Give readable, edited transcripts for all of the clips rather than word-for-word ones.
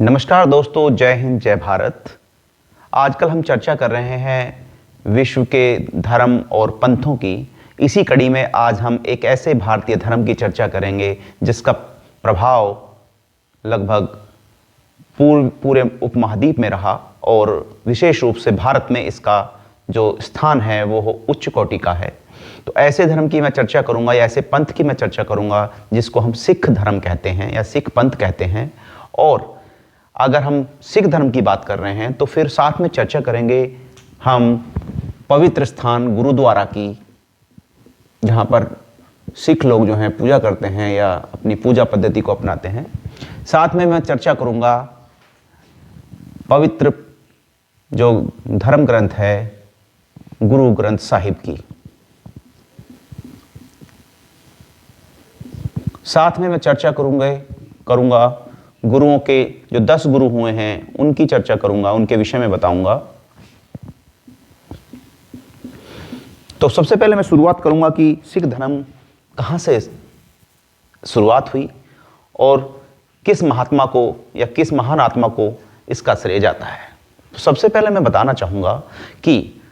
नमस्कार दोस्तों, जय हिंद जय भारत। आजकल हम चर्चा कर रहे हैं विश्व के धर्म और पंथों की। इसी कड़ी में आज हम एक ऐसे भारतीय धर्म की चर्चा करेंगे जिसका प्रभाव लगभग पूरे उपमहाद्वीप में रहा और विशेष रूप से भारत में इसका जो स्थान है वो उच्च कोटि का है। तो ऐसे धर्म की मैं चर्चा करूंगा या ऐसे पंथ की मैं चर्चा करूंगा जिसको हम सिख धर्म कहते हैं या सिख पंथ कहते हैं। और अगर हम सिख धर्म की बात कर रहे हैं तो फिर साथ में चर्चा करेंगे हम पवित्र स्थान गुरुद्वारा की, जहाँ पर सिख लोग जो हैं पूजा करते हैं या अपनी पूजा पद्धति को अपनाते हैं। साथ में मैं चर्चा करूँगा पवित्र जो धर्म ग्रंथ है गुरु ग्रंथ साहिब की। साथ में मैं चर्चा करूँगा गुरुओं के जो 10 गुरु हुए हैं उनकी चर्चा करूंगा, उनके विषय में बताऊंगा। तो सबसे पहले मैं शुरुआत करूंगा कि सिख धर्म कहाँ से शुरुआत हुई और किस महात्मा को या किस महान आत्मा को इसका श्रेय जाता है। तो सबसे पहले मैं बताना चाहूँगा कि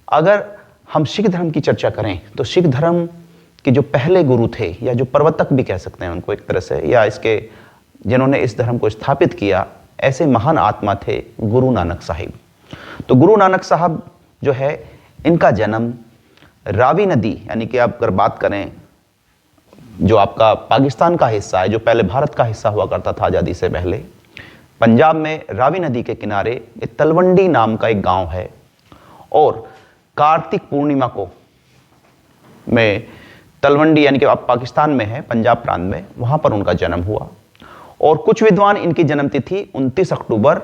अगर हम सिख धर्म की चर्चा करें तो सिख धर्म के जो पहले गुरु थे या जो प्रवर्तक भी कह सकते हैं उनको एक तरह से, या इसके जिन्होंने इस धर्म को स्थापित किया, ऐसे महान आत्मा थे गुरु नानक साहिब। तो गुरु नानक साहब जो है इनका जन्म रावी नदी यानी कि आप अगर बात करें जो आपका पाकिस्तान का हिस्सा है, जो पहले भारत का हिस्सा हुआ करता था आज़ादी से पहले, पंजाब में रावी नदी के किनारे एक तलवंडी नाम का एक गांव है। और कार्तिक पूर्णिमा को में तलवंडी यानी कि आप पाकिस्तान में है, पंजाब प्रांत में, वहां पर उनका जन्म हुआ। और कुछ विद्वान इनकी जन्मतिथि 29 अक्टूबर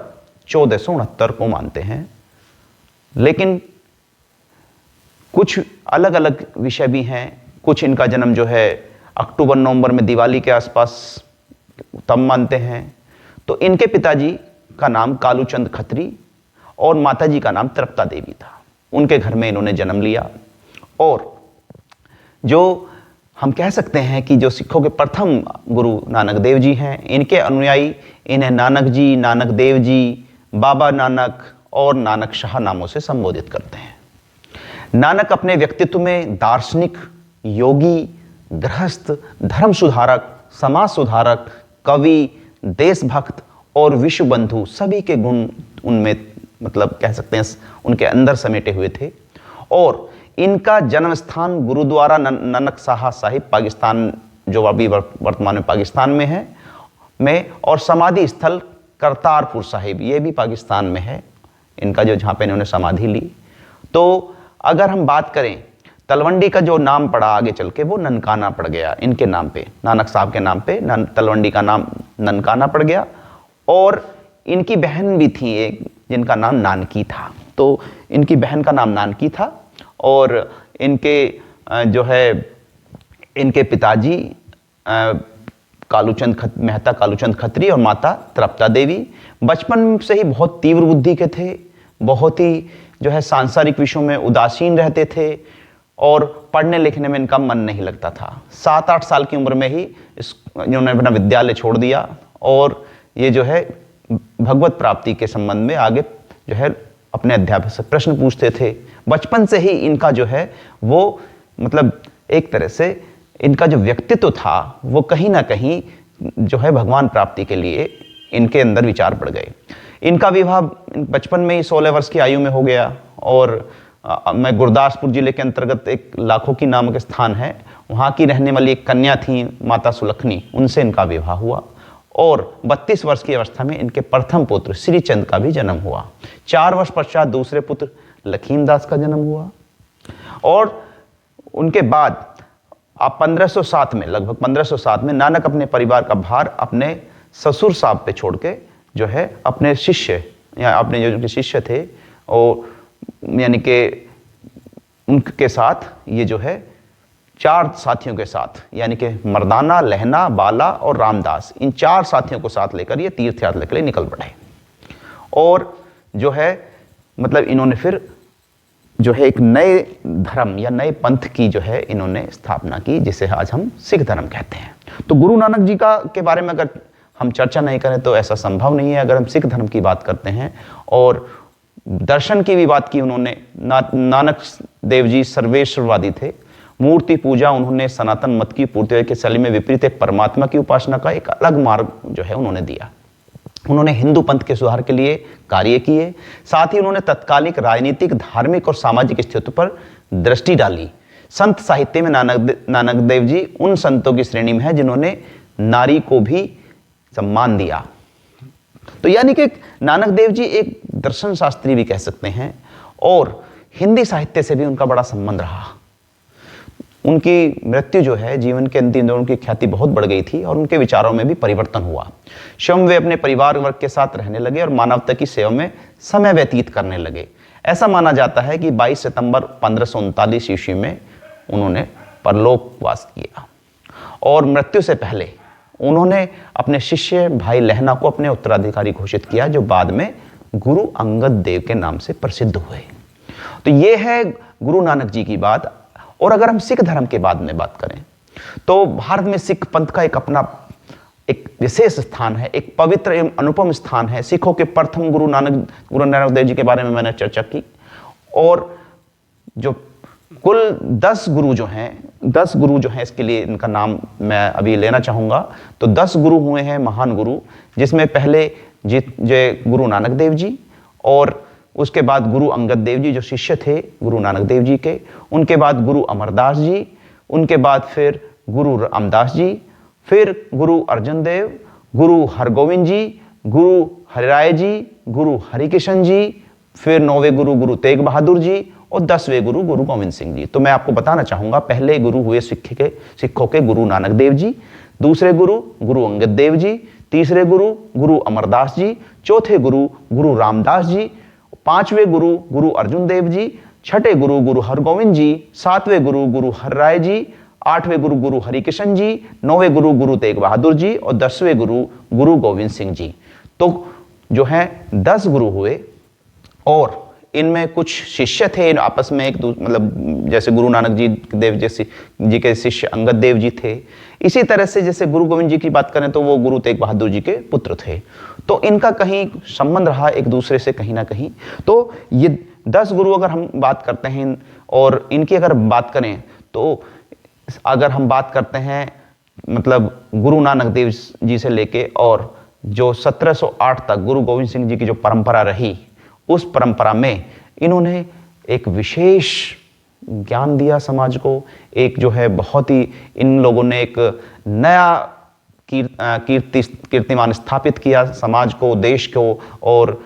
1469 को मानते हैं, लेकिन कुछ अलग अलग विषय भी हैं। कुछ इनका जन्म जो है अक्टूबर नवंबर में दिवाली के आसपास तब मानते हैं। तो इनके पिताजी का नाम कालूचंद खत्री और माताजी का नाम तृप्ता देवी था। उनके घर में इन्होंने जन्म लिया। और जो हम कह सकते हैं कि जो सिखों के प्रथम गुरु नानक देव जी हैं, इनके अनुयायी इन्हें नानक जी, नानक देव जी, बाबा नानक और नानक शाह नामों से संबोधित करते हैं। नानक अपने व्यक्तित्व में दार्शनिक, योगी, गृहस्थ, धर्म सुधारक, समाज सुधारक, कवि, देशभक्त और विश्व बंधु सभी के गुण उनमें मतलब कह सकते हैं उनके अंदर समेटे हुए थे। और इनका जन्म स्थान गुरुद्वारा ननकशाह साहिब पाकिस्तान, जो अभी वर्तमान में पाकिस्तान में है, और समाधि स्थल करतारपुर साहिब, ये भी पाकिस्तान में है इनका, जो जहाँ पे इन्होंने समाधि ली। तो अगर हम बात करें तलवंडी का जो नाम पड़ा आगे चल के वो ननकाना पड़ गया इनके नाम पे, नानक साहब के नाम पे तलवंडी का नाम ननकाना पड़ गया। और इनकी बहन भी थी एक जिनका नाम नानकी था। तो इनकी बहन का नाम नानकी था और इनके जो है इनके पिताजी मेहता कालूचंद खत्री और माता तृप्ता देवी बचपन से ही बहुत तीव्र बुद्धि के थे, बहुत ही जो है सांसारिक विषयों में उदासीन रहते थे और पढ़ने लिखने में इनका मन नहीं लगता था। 7-8 साल की उम्र में ही इन्होंने अपना विद्यालय छोड़ दिया और ये जो है भगवत प्राप्ति के संबंध में आगे जो है अपने अध्यापक से प्रश्न पूछते थे। बचपन से ही इनका जो है वो मतलब एक तरह से इनका जो व्यक्तित्व था वो कहीं ना कहीं जो है भगवान प्राप्ति के लिए इनके अंदर विचार पड़ गए। इनका विवाह बचपन में ही 16 वर्ष की आयु में हो गया। और मैं गुरदासपुर जिले के अंतर्गत एक लाखों की नामक स्थान है, वहाँ की रहने वाली एक कन्या थी माता सुलखनी, उनसे इनका विवाह हुआ। और 32 वर्ष की अवस्था में इनके प्रथम पुत्र श्रीचंद का भी जन्म हुआ। 4 वर्ष पश्चात दूसरे पुत्र लखीमदास का जन्म हुआ। और उनके बाद आप 1507 में, लगभग 1507 में नानक अपने परिवार का भार अपने ससुर साहब पे छोड़ के जो है अपने शिष्य या अपने जो शिष्य थे और यानी कि उनके साथ ये जो है 4 साथियों के साथ यानी कि मर्दाना, लहना, बाला और रामदास, इन 4 साथियों को साथ लेकर ये तीर्थ यात्रा के लिए निकल पड़े। और जो है मतलब इन्होंने फिर जो है एक नए धर्म या नए पंथ की जो है इन्होंने स्थापना की, जिसे आज हम सिख धर्म कहते हैं। तो गुरु नानक जी का के बारे में अगर हम चर्चा नहीं करें तो ऐसा संभव नहीं है। अगर हम सिख धर्म की बात करते हैं और दर्शन की भी बात की उन्होंने, नानक देव जी सर्वेश्वरवादी थे। मूर्ति पूजा उन्होंने सनातन मत की पूर्ति के शैली में विपरीत एक परमात्मा की उपासना का एक अलग मार्ग जो है उन्होंने दिया। उन्होंने हिंदू पंथ के सुधार के लिए कार्य किए, साथ ही उन्होंने तत्कालिक राजनीतिक, धार्मिक और सामाजिक स्थितियों पर दृष्टि डाली। संत साहित्य में नानक देव जी उन संतों की श्रेणी में है जिन्होंने नारी को भी सम्मान दिया। तो यानी कि नानक देव जी एक दर्शन शास्त्री भी कह सकते हैं और हिंदी साहित्य से भी उनका बड़ा संबंध रहा। उनकी मृत्यु जो है, जीवन के अंतिम दिनों उनकी ख्याति बहुत बढ़ गई थी और उनके विचारों में भी परिवर्तन हुआ। स्वयं वे अपने परिवार वर्ग के साथ रहने लगे और मानवता की सेवा में समय व्यतीत करने लगे। ऐसा माना जाता है कि 22 सितंबर 1539 ईस्वी में उन्होंने परलोकवास किया और मृत्यु से पहले उन्होंने अपने शिष्य भाई लहना को अपने उत्तराधिकारी घोषित किया, जो बाद में गुरु अंगद देव के नाम से प्रसिद्ध हुए। तो ये है गुरु नानक जी की बात। और अगर हम सिख धर्म के बाद में बात करें तो भारत में सिख पंथ का एक अपना एक विशेष स्थान है, एक पवित्र एवं अनुपम स्थान है। सिखों के प्रथम गुरु नानक देव जी के बारे में मैंने चर्चा की और जो कुल 10 गुरु जो हैं इसके लिए इनका नाम मैं अभी लेना चाहूँगा। तो 10 गुरु हुए हैं महान गुरु, जिसमें पहले जय गुरु नानक देव जी और उसके बाद गुरु अंगद देव जी जो शिष्य थे गुरु नानक देव जी के, उनके बाद गुरु अमरदास जी, उनके बाद फिर गुरु रामदास जी, फिर गुरु अर्जन देव, गुरु हरगोविंद जी, गुरु हरिराय जी, गुरु हरिकिशन जी, फिर 9वें गुरु गुरु तेग बहादुर जी और 10वें गुरु गुरु गोविंद सिंह जी। तो मैं आपको बताना चाहूँगा, पहले गुरु हुए सिखों के गुरु नानक देव जी, दूसरे गुरु गुरु अंगद देव जी, तीसरे गुरु गुरु अमरदास जी, चौथे गुरु गुरु रामदास जी, 5वें गुरु गुरु अर्जुन देव जी, 6ठे गुरु गुरु हरगोविंद जी, 7वें गुरु गुरु हरराय जी, 8वें गुरु गुरु हरिकिशन जी, 9वें गुरु गुरु तेग बहादुर जी और 10वें गुरु गुरु गोविंद सिंह जी। तो जो है 10 गुरु हुए और इनमें कुछ शिष्य थे आपस में मतलब जैसे गुरु नानक जी देव जी के शिष्य अंगद देव जी थे। इसी तरह से जैसे गुरु गोविंद जी की बात करें तो वो गुरु तेग बहादुर जी के पुत्र थे। तो इनका कहीं संबंध रहा एक दूसरे से कहीं ना कहीं। तो ये 10 गुरु अगर हम बात करते हैं और इनकी अगर बात करें तो अगर हम बात करते हैं मतलब गुरु नानक देव जी से लेके और जो 1708 तक गुरु गोविंद सिंह जी की जो परंपरा रही, उस परंपरा में इन्होंने एक विशेष ज्ञान दिया समाज को। एक जो है बहुत ही इन लोगों ने एक नया कीर्तिमान स्थापित किया समाज को, देश को, और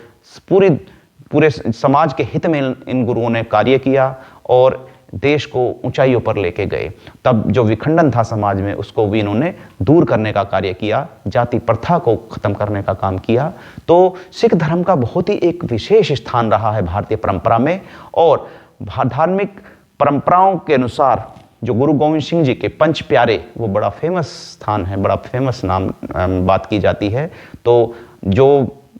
पूरे समाज के हित में इन गुरुओं ने कार्य किया और देश को ऊंचाइयों पर लेके गए। तब जो विखंडन था समाज में उसको भी इन्होंने दूर करने का कार्य किया, जाति प्रथा को खत्म करने का काम किया। तो सिख धर्म का बहुत ही एक विशेष स्थान रहा है भारतीय परंपरा में। और धार्मिक परंपराओं के अनुसार जो गुरु गोविंद सिंह जी के पंच प्यारे, वो बड़ा फेमस स्थान है, बड़ा फेमस नाम बात की जाती है। तो जो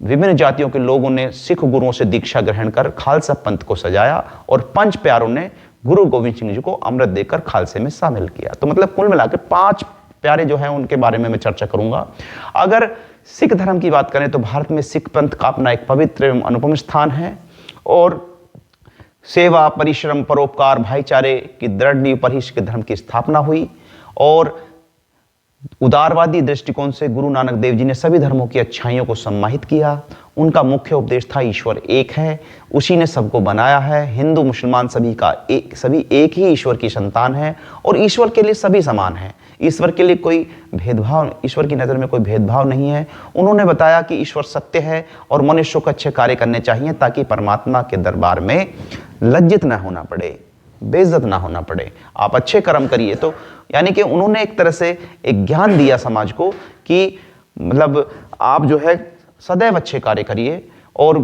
विभिन्न जातियों के लोगों ने सिख गुरुओं से दीक्षा ग्रहण कर खालसा पंथ को सजाया और पंच प्यारों ने गुरु गोविंद सिंह जी को अमृत देकर खालसे में शामिल किया। तो मतलब कुल मिलाकर 5 प्यारे जो हैं उनके बारे में मैं चर्चा करूंगा। अगर सिख धर्म की बात करें तो भारत में सिख पंथ का अपना एक पवित्र एवं अनुपम स्थान है और सेवा, परिश्रम, परोपकार, भाईचारे की दृढ़ नींव पर ही सिख धर्म की स्थापना हुई। और उदारवादी दृष्टिकोण से गुरु नानक देव जी ने सभी धर्मों की अच्छाइयों को सम्मानित किया। उनका मुख्य उपदेश था ईश्वर एक है, उसी ने सबको बनाया है। हिंदू मुसलमान सभी एक ही ईश्वर की संतान है और ईश्वर के लिए सभी समान हैं। ईश्वर के लिए कोई भेदभाव, ईश्वर की नज़र में कोई भेदभाव नहीं है। उन्होंने बताया कि ईश्वर सत्य है और मनुष्य को अच्छे कार्य करने चाहिए ताकि परमात्मा के दरबार में लज्जित ना होना पड़े, बेइज्जत ना होना पड़े। आप अच्छे कर्म करिए। तो यानी कि उन्होंने एक तरह से एक ज्ञान दिया समाज को कि मतलब आप जो है सदैव अच्छे कार्य करिए। और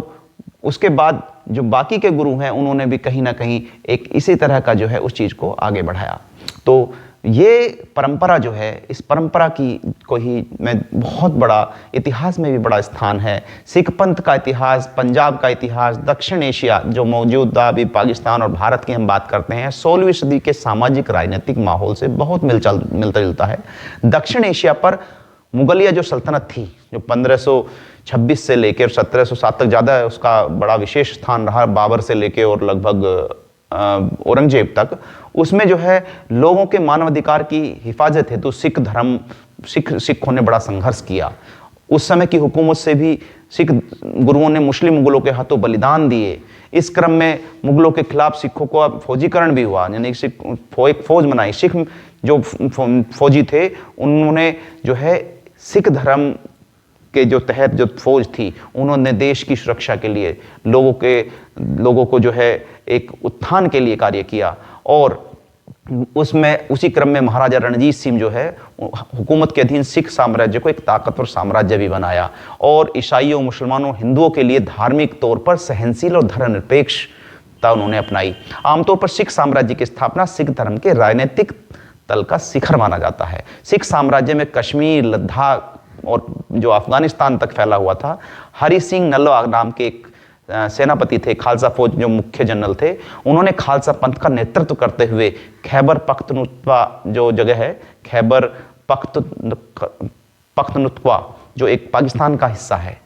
उसके बाद जो बाकी के गुरु हैं उन्होंने भी कहीं ना कहीं एक इसी तरह का जो है उस चीज़ को आगे बढ़ाया। तो ये परंपरा जो है, इस परंपरा की को ही मैं बहुत बड़ा इतिहास में भी बड़ा स्थान है। सिख पंथ का इतिहास, पंजाब का इतिहास, दक्षिण एशिया जो मौजूदा अभी पाकिस्तान और भारत की हम बात करते हैं, 16वीं सदी के सामाजिक राजनीतिक माहौल से बहुत मिलता जुलता है। दक्षिण एशिया पर मुगलिया जो सल्तनत थी, जो 1526 से लेकर 1707 तक, ज़्यादा उसका बड़ा विशेष स्थान रहा बाबर से लेकर और लगभग औरंगजेब तक, उसमें जो है लोगों के मानवाधिकार की हिफाजत हेतु सिखों ने बड़ा संघर्ष किया। उस समय की हुकूमत से भी सिख गुरुओं ने मुगलों के हाथों बलिदान दिए। इस क्रम में मुगलों के खिलाफ सिखों को फौजीकरण भी हुआ, यानी एक फौज बनाई। सिख जो फौजी थे उन्होंने जो है सिख धर्म के जो तहत जो फौज थी, उन्होंने देश की सुरक्षा के लिए लोगों को जो है एक उत्थान के लिए कार्य किया। और उसमें उसी क्रम में महाराजा रणजीत सिंह जो है हुकूमत के अधीन सिख साम्राज्य को एक ताकतवर साम्राज्य भी बनाया और ईसाइयों, मुसलमानों, हिंदुओं के लिए धार्मिक तौर पर सहनशील और धर्मनिरपेक्षता उन्होंने अपनाई। आमतौर पर सिख साम्राज्य की स्थापना सिख धर्म के राजनीतिक तल का शिखर माना जाता है। सिख साम्राज्य में कश्मीर, लद्दाख और जो अफगानिस्तान तक फैला हुआ था, हरि सिंह नलवा नाम के एक सेनापति थे, खालसा फौज जो मुख्य जनरल थे, उन्होंने खालसा पंथ का नेतृत्व करते हुए खैबर पख्तूनख्वा जो जगह है, खैबर पख्तूनख्वा जो एक पाकिस्तान का हिस्सा है,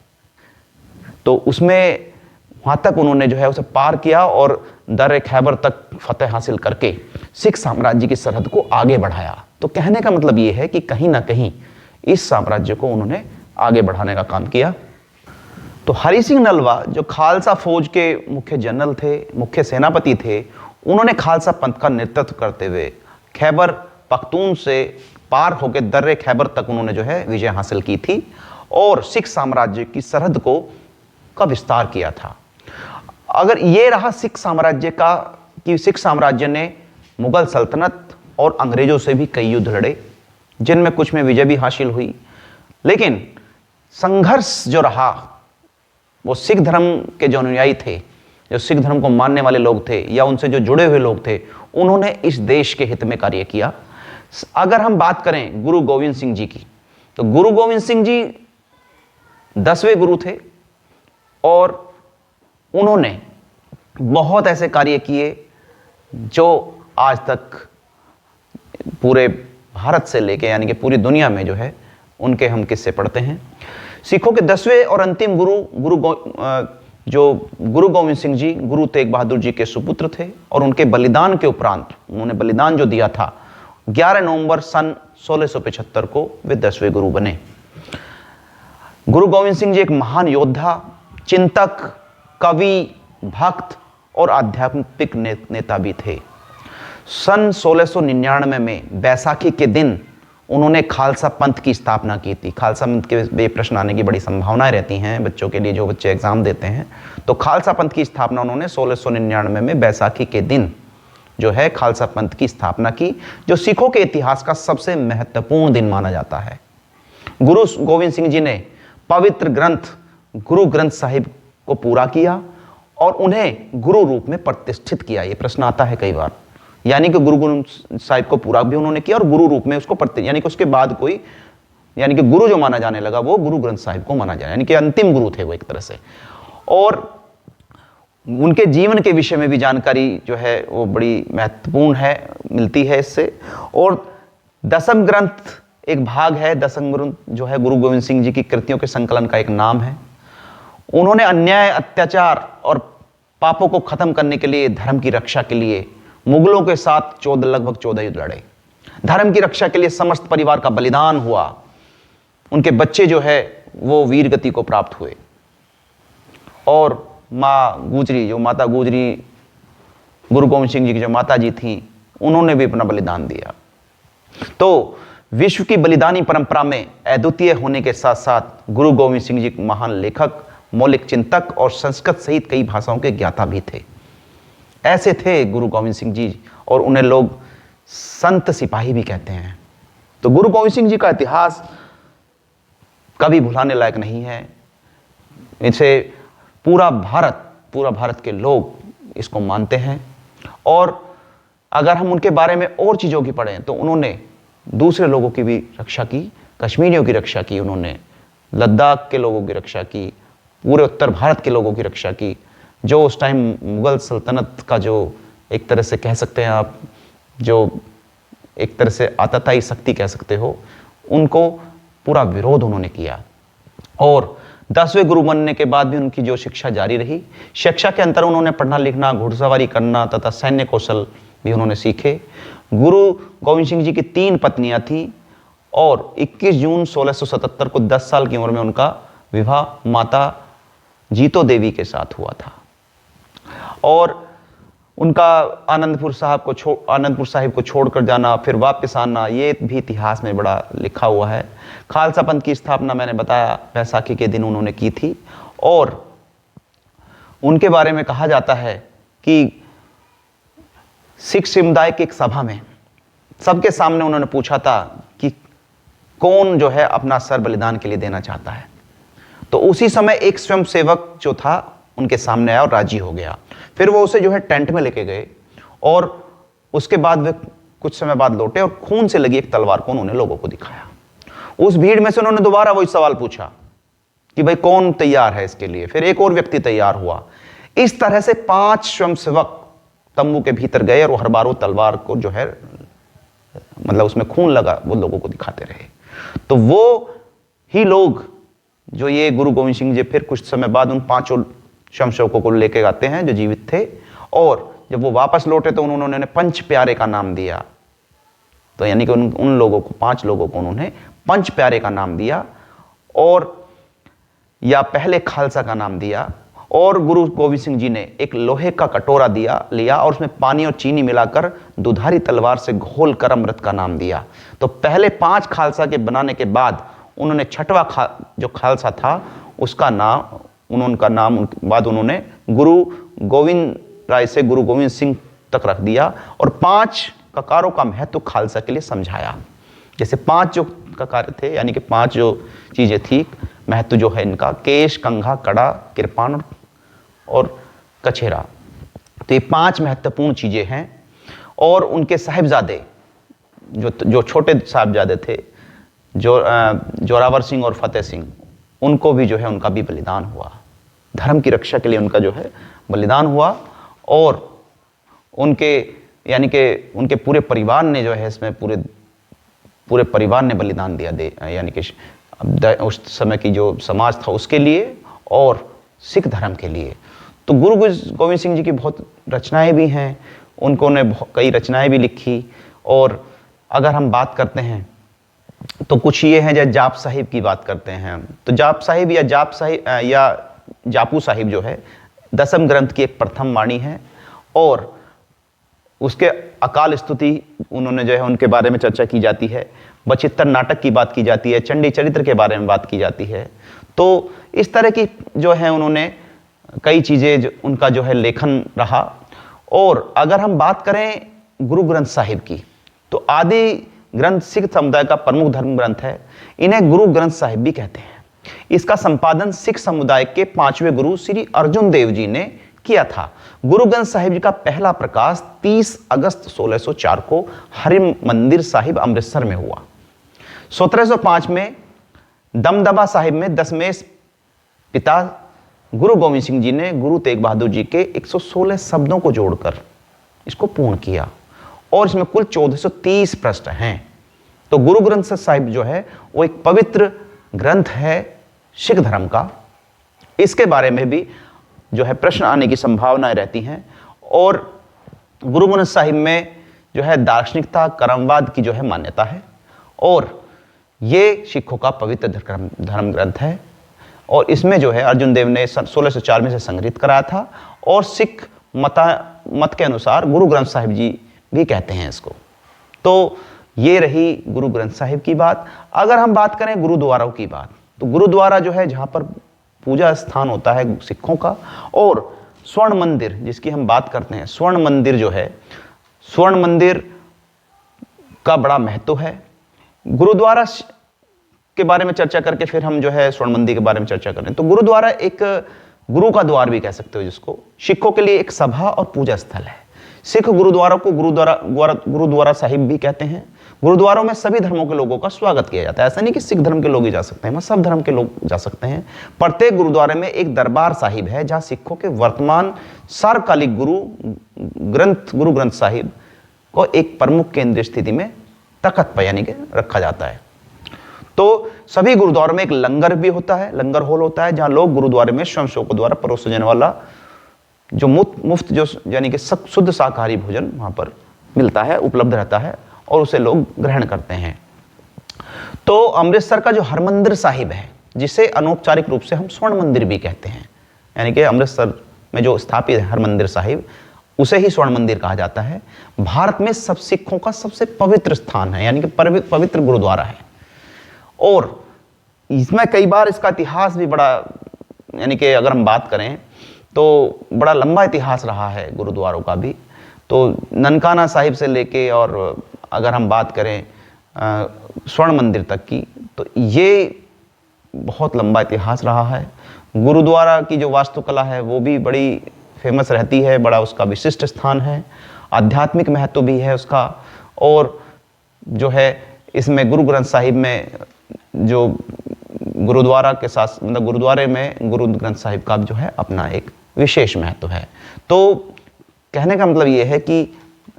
तो उसमें वहाँ तक उन्होंने जो है उसे पार किया और दर खैबर तक फतेह हासिल करके सिख साम्राज्य की सरहद को आगे बढ़ाया। तो कहने का मतलब ये है कि कहीं ना कहीं इस साम्राज्य को उन्होंने आगे बढ़ाने का काम किया। तो हरि सिंह नलवा जो खालसा फौज के मुख्य जनरल थे, मुख्य सेनापति थे, उन्होंने खालसा पंथ का नेतृत्व करते हुए खैबर पख्तून से पार होकर दर्रे खैबर तक उन्होंने जो है विजय हासिल की थी और सिख साम्राज्य की सरहद का विस्तार किया था। अगर ये रहा सिख साम्राज्य का कि सिख साम्राज्य ने मुगल सल्तनत और अंग्रेजों से भी कई युद्ध लड़े, जिनमें कुछ में विजय भी हासिल हुई, लेकिन संघर्ष जो रहा वो सिख धर्म के जो अनुयायी थे, जो सिख धर्म को मानने वाले लोग थे या उनसे जो जुड़े हुए लोग थे, उन्होंने इस देश के हित में कार्य किया। अगर हम बात करें गुरु गोविंद सिंह जी की, तो गुरु गोविंद सिंह जी 10वें गुरु थे और उन्होंने बहुत ऐसे कार्य किए जो आज तक पूरे भारत से लेके यानी कि पूरी दुनिया में जो है उनके हम किस्से पढ़ते हैं। सिखों के 10वें और अंतिम गुरु गोविंद सिंह जी गुरु तेग बहादुर जी के सुपुत्र थे और उनके बलिदान के उपरांत, उन्होंने बलिदान जो दिया था, 11 नवंबर सन 1675 को वे 10वें गुरु बने। गुरु गोविंद सिंह जी एक महान योद्धा, चिंतक, कवि, भक्त और आध्यात्मिक नेता भी थे। सन 1699 में बैसाखी के दिन उन्होंने खालसा पंथ की स्थापना की थी। खालसा पंथ के प्रश्न आने की बड़ी संभावनाएं रहती हैं बच्चों के लिए, जो बच्चे एग्जाम देते हैं। तो खालसा पंथ की स्थापना उन्होंने 1699 में बैसाखी के दिन जो है खालसा पंथ की स्थापना की, जो सिखों के इतिहास का सबसे महत्वपूर्ण दिन माना जाता है। गुरु गोविंद सिंह जी ने पवित्र ग्रंथ गुरु ग्रंथ साहिब को पूरा किया और उन्हें गुरु रूप में प्रतिष्ठित किया। ये प्रश्न आता है कई बार, यानी कि गुरु ग्रंथ साहिब को पूरा भी उन्होंने किया और गुरु रूप में उसको यानी कि उसके बाद कोई यानी कि गुरु जो माना जाने लगा वो गुरु ग्रंथ साहिब को माना जाए, यानी कि अंतिम गुरु थे वो एक तरह से। और उनके जीवन के विषय में भी जानकारी जो है वो बड़ी महत्वपूर्ण है, मिलती है इससे। और दसम ग्रंथ एक भाग है, दसम ग्रंथ जो है गुरु गोविंद सिंह जी की कृतियों के संकलन का एक नाम है। उन्होंने अन्याय, अत्याचार और पापों को खत्म करने के लिए, धर्म की रक्षा के लिए मुगलों के साथ लगभग 14 युद्ध लड़े। धर्म की रक्षा के लिए समस्त परिवार का बलिदान हुआ। उनके बच्चे जो है वो वीर गति को प्राप्त हुए और माँ गुजरी, जो माता गुजरी गुरु गोविंद सिंह जी की जो माता जी थी, उन्होंने भी अपना बलिदान दिया। तो विश्व की बलिदानी परंपरा में अद्वितीय होने के साथ साथ गुरु गोविंद सिंह जी महान लेखक, मौलिक चिंतक और संस्कृत सहित कई भाषाओं के ज्ञाता भी थे। ऐसे थे गुरु गोविंद सिंह जी, और उन्हें लोग संत सिपाही भी कहते हैं। तो गुरु गोविंद सिंह जी का इतिहास कभी भुलाने लायक नहीं है। इसे पूरा भारत के लोग इसको मानते हैं। और अगर हम उनके बारे में और चीज़ों की पढ़ें तो उन्होंने दूसरे लोगों की भी रक्षा की, कश्मीरियों की रक्षा की, उन्होंने लद्दाख के लोगों की रक्षा की, पूरे उत्तर भारत के लोगों की रक्षा की। जो उस टाइम मुगल सल्तनत का जो एक तरह से कह सकते हैं आप, जो एक तरह से आतताई शक्ति कह सकते हो, उनको पूरा विरोध उन्होंने किया। और 10वें गुरु बनने के बाद भी उनकी जो शिक्षा जारी रही। शिक्षा के अंतर उन्होंने पढ़ना लिखना, घुड़सवारी करना तथा सैन्य कौशल भी उन्होंने सीखे। गुरु गोविंद सिंह जी की 3 पत्नियां थीं और 21 जून 1677 को 10 साल की उम्र में उनका विवाह माता जीतो देवी के साथ हुआ था। और उनका आनंदपुर साहिब को छोड़कर जाना, फिर वापस आना, ये भी इतिहास में बड़ा लिखा हुआ है। खालसा पंथ की स्थापना मैंने बताया बैसाखी के दिन उन्होंने की थी। और उनके बारे में कहा जाता है कि सिख समुदाय की एक सभा में सबके सामने उन्होंने पूछा था कि कौन जो है अपना सर बलिदान के लिए देना चाहता है। तो उसी समय एक स्वयंसेवक जो था उनके सामने आया और राजी हो गया। फिर वो उसे जो है टेंट में लेके गए और उसके बाद वे कुछ समय बाद लौटे और खून से लगी एक तलवार को उन्होंने लोगों को दिखाया। उस भीड़ में से उन्होंने दोबारा वही सवाल पूछा कि भाई कौन तैयार है इसके लिए। फिर एक और व्यक्ति तैयार हुआ। इस तरह से 5 स्वयंसेवक तंबू के भीतर गए और हर बार वो तलवार को जो है मतलब उसमें खून लगा वो लोगों को दिखाते रहे। तो वो ही लोग जो ये गुरु गोविंद सिंह जी फिर कुछ समय बाद उन 5 स्वयंसेवकों को लेके आते हैं जो जीवित थे। और जब वो वापस लौटे तो उन्होंने 5 प्यारे का नाम दिया। तो यानी कि उन लोगों को 5 लोगों को उन्होंने 5 प्यारे का नाम दिया और या पहले खालसा का नाम दिया। और गुरु गोविंद सिंह जी ने एक लोहे का कटोरा लिया और उसमें पानी और चीनी मिलाकर दुधारी तलवार से घोल कर अमृत का नाम दिया। तो पहले 5 खालसा के बनाने के बाद उन्होंने 6वां जो खालसा था उसका नाम उन्होंने गुरु गोविंद राय से गुरु गोविंद सिंह तक रख दिया और 5 ककारों का महत्व खालसा के लिए समझाया। जैसे 5 जो ककार थे यानी कि 5 जो चीजें थी महत्व जो है इनका, केश, कंघा, कड़ा, कृपाण और कछेरा। तो ये 5 महत्वपूर्ण चीजें हैं। और उनके साहिबजादे जो छोटे साहिबजादे थे जोरावर सिंह और फतेह सिंह, उनको भी जो है उनका भी बलिदान हुआ। धर्म की रक्षा के लिए उनका जो है बलिदान हुआ। और उनके यानी कि उनके पूरे परिवार ने जो है इसमें पूरे परिवार ने बलिदान दिया यानी कि उस समय की जो समाज था उसके लिए और सिख धर्म के लिए। तो गुरु गोविंद सिंह जी की बहुत रचनाएं भी हैं, उन्होंने कई रचनाएं भी लिखी। और अगर हम बात करते हैं तो कुछ ये हैं जैसे जाप साहिब की बात करते हैं। तो जाप साहिब या जापू साहिब जो है 10वें ग्रंथ की एक प्रथम वाणी है। और उसके अकाल स्तुति उन्होंने जो है उनके बारे में चर्चा की जाती है। बचित्तर नाटक की बात की जाती है, चंडी चरित्र के बारे में बात की जाती है। तो इस तरह की जो है उन्होंने कई चीज़ें उनका जो है लेखन रहा। और अगर हम बात करें गुरु ग्रंथ साहिब की तो आदि ग्रंथ सिख समुदाय का प्रमुख धर्म ग्रंथ है। इन्हें गुरु ग्रंथ साहिब भी कहते हैं। इसका संपादन सिख समुदाय के 5वें गुरु श्री अर्जुन देव जी ने किया था। गुरु ग्रंथ साहिब जी का पहला प्रकाश 30 अगस्त 1604 को हरि मंदिर साहिब अमृतसर में हुआ। 1705 में दमदमा साहिब में दशमेश पिता गुरु गोविंद सिंह जी ने गुरु तेग बहादुर जी के 116 शब्दों को जोड़कर इसको पूर्ण किया। और इसमें कुल 1430 पृष्ठ हैं। तो गुरु ग्रंथ साहिब जो है वो एक पवित्र ग्रंथ है सिख धर्म का। इसके बारे में भी जो है प्रश्न आने की संभावनाएं रहती हैं। और गुरु ग्रंथ साहिब में जो है दार्शनिकता, कर्मवाद की जो है मान्यता है। और ये सिखों का पवित्र धर्म ग्रंथ है। और इसमें जो है अर्जुन देव ने 1604 में से संग्रहित कराया था। और सिख मत के अनुसार गुरु ग्रंथ साहिब जी भी कहते हैं इसको। तो ये रही गुरु ग्रंथ साहिब की बात। अगर हम बात करें गुरुद्वारों की बात तो गुरुद्वारा जो है जहाँ पर पूजा स्थान होता है सिखों का। और स्वर्ण मंदिर जिसकी हम बात करते हैं, स्वर्ण मंदिर जो है, स्वर्ण मंदिर का बड़ा महत्व है। गुरुद्वारा के बारे में चर्चा करके फिर हम जो है स्वर्ण मंदिर के बारे में चर्चा करें तो गुरुद्वारा एक गुरु का द्वार भी कह सकते हो, जिसको सिखों के लिए एक सभा और पूजा स्थल है। सिख गुरुद्वारों को गुरुद्वारा साहिब भी कहते हैं। गुरुद्वारों में सभी धर्मों के लोगों का स्वागत किया जाता है। ऐसा नहीं कि सिख धर्म के लोग ही जा सकते हैं, वहां सब धर्म के लोग जा सकते हैं। प्रत्येक गुरुद्वारे में एक दरबार साहिब है जहां सिखों के वर्तमान सार्वकालिक गुरु ग्रंथ साहिब को एक प्रमुख केंद्रीय स्थिति में तख्त पर यानी कि रखा जाता है। तो सभी गुरुद्वारों में एक लंगर भी होता है, लंगर हॉल होता है, जहां लोग गुरुद्वारे में स्वयं सेवकों द्वारा परोसे जाने वाला जो मुफ्त जो यानी कि शुद्ध शाकाहारी भोजन वहां पर मिलता है, उपलब्ध रहता है और उसे लोग ग्रहण करते हैं। तो अमृतसर का जो हरमंदिर साहिब है, जिसे अनौपचारिक रूप से हम स्वर्ण मंदिर भी कहते हैं, यानी कि अमृतसर में जो स्थापित है हरमंदिर साहिब, उसे ही स्वर्ण मंदिर कहा जाता है। भारत में सब सिखों का सबसे पवित्र स्थान है, यानी कि पवित्र गुरुद्वारा है। और इसमें कई बार इसका इतिहास भी बड़ा, यानी कि अगर हम बात करें तो बड़ा लंबा इतिहास रहा है गुरुद्वारों का भी। तो ननकाना साहिब से लेके और अगर हम बात करें स्वर्ण मंदिर तक की, तो ये बहुत लंबा इतिहास रहा है। गुरुद्वारा की जो वास्तुकला है वो भी बड़ी फेमस रहती है, बड़ा उसका विशिष्ट स्थान है, आध्यात्मिक महत्व भी है उसका। और जो है इसमें गुरु ग्रंथ साहिब में जो गुरुद्वारा के साथ, मतलब गुरुद्वारे में गुरु ग्रंथ साहिब का जो है अपना एक विशेष महत्व है। तो कहने का मतलब ये है कि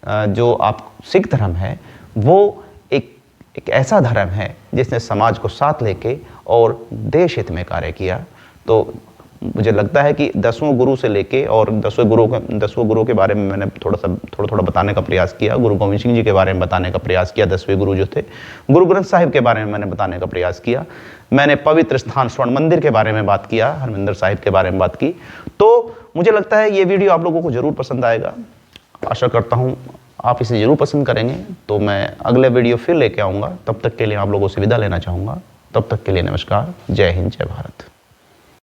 जो आप सिख धर्म है वो एक ऐसा धर्म है जिसने समाज को साथ लेके और देश हित में कार्य किया। तो मुझे लगता है कि 10वें गुरु से लेके और 10वें गुरु के बारे में मैंने थोड़ा बताने का प्रयास किया। गुरु गोविंद सिंह जी के बारे में बताने का प्रयास किया, 10वें गुरु जो थे। गुरु ग्रंथ साहिब के बारे में मैंने बताने का प्रयास किया। मैंने पवित्र स्थान स्वर्ण मंदिर के बारे में बात किया, हरमंदिर साहिब के बारे में बात की। तो मुझे लगता है ये वीडियो आप लोगों को जरूर पसंद आएगा। आशा करता हूँ आप इसे जरूर पसंद करेंगे। तो मैं अगले वीडियो फिर लेके आऊँगा। तब तक के लिए आप लोगों से विदा लेना चाहूँगा। तब तक के लिए नमस्कार। जय हिंद, जय भारत।